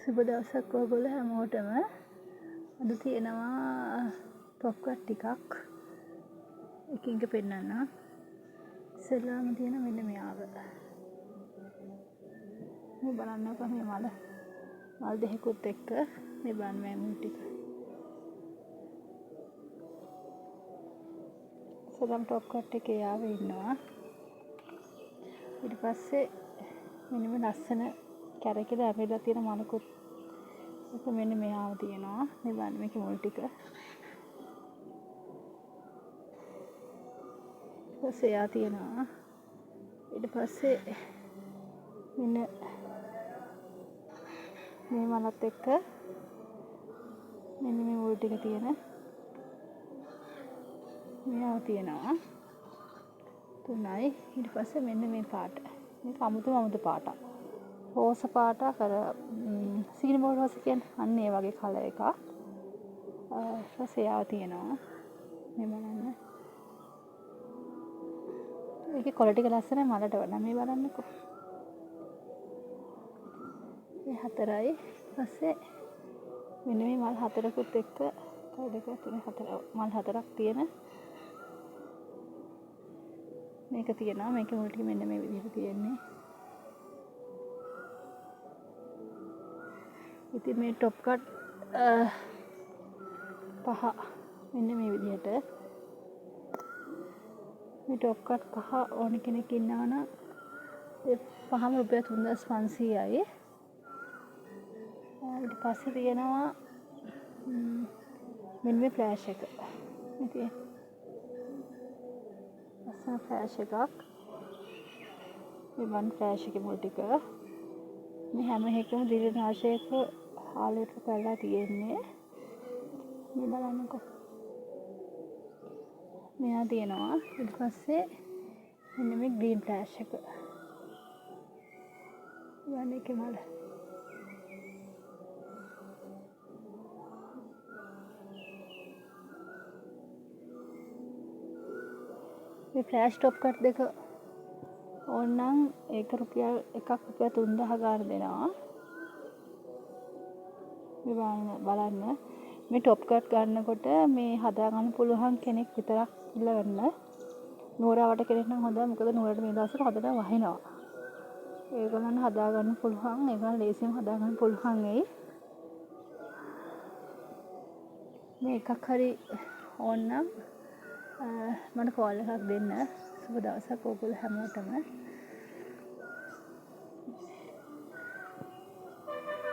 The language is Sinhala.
සුබ දවසක් ඔයගොල්ලෝ හැමෝටම. අද තියෙනවා ටොප් කට් ටිකක් එකින් එක පෙන්නන්න. ඉස්සෙල්ලාම තියෙන මෙන්න මෙයාව. මේ බලන්නකෝ මේ මල් දෙකකුත් එක්ක මේ බලන්න මේ මුල් ටික. ඉස්සෙල්ලාම ටොප් කට් එකේ යාවේ ඉන්නවා. ඊට පස්සේ මෙන්න මේ ලස්සන කැරකිලා ඇවිල්ලා තියෙන මලකුත් එක මෙන්න මෙයාව තියෙනවා. මේ බලන්න මේකේ මුල් ටික. ඊපස්සේ යා තියෙනවා. ඊට පස්සේ මෙන්න මේ මලත් එක්ක මෙන්න මේ මුල් ටික තියෙන මෙයාව තියෙනවා. තුනයි. ඊට පස්සේ මෙන්න මේ පාට. මේක අමුතු පාටක්. රෝස පාට කර සීනි රෝස කියන්නේ අන්න ඒ වගේ කලර් එකක්. ඊපස්සේ තියෙනවා. මේ බලන්න. මේකේ කොළ ටික ලස්සනයි මලට වඩා. මේ බලන්නකෝ. මේ හතරයි. ඊපස්සේ මෙන්න මේ මල් හතරකුත් එක්ක දෙක තුන හතර මල් හතරක් තියෙන මේක තියෙනවා. මේකේ මුල් ටික මෙන්න මේ විදිහට තියෙන්නේ. ඉතින් මේ ටොප් කට් පහ මෙන්න මේ විදිහට මේ ටොප් කට් පහ ඕන කෙනෙක් ඉන්නවා නම් ඒ පහම රුපියල් 3500යි. ඊට පස්සේ තියෙනවා මෙන්න මේ ෆ්ලෑෂ් එක. ඉතින් අසන ෆ්ලෑෂ් එකක්. මේ වන් ෆ්ලෑෂ් එකේ මුල් ටික මේ හැම එකම දිලිනාශයක ආලේප කරලා තියෙන්නේ. මේ බලන්නකෝ. මෙයා තියෙනවා. ඊට පස්සේ මෙන්න මේ ග්‍රීන් ෆ්ලෑෂ් එක. යන්නේ එකේ මල. මේ ෆ්ලෑෂ් ටොප් කට් දෙක ඕනනම් ඒක රුපියල් 3000 ගාන දෙනවා. මේ බලන්න මේ ටොප් කට් ගන්නකොට මේ හදා ගන්න පුළුවන් කෙනෙක් විතරක් ඉල්ලගන්න. නෝරාවට කෙනෙක් නම් හොඳයි. මොකද නෝරාට මේ දවස්වල හදලා වහිනවා. ඒගොල්ලන් හදා ගන්න පුළුවන්. ඒගොල්ලන් ලේසියෙන් හදා ගන්න පුළුවන් වෙයි. මේ එකක් හරි ඕනනම් මට කෝල් එකක් දෙන්න. සුබ දවසක් ඔයගොල්ලෝ හැමෝටම.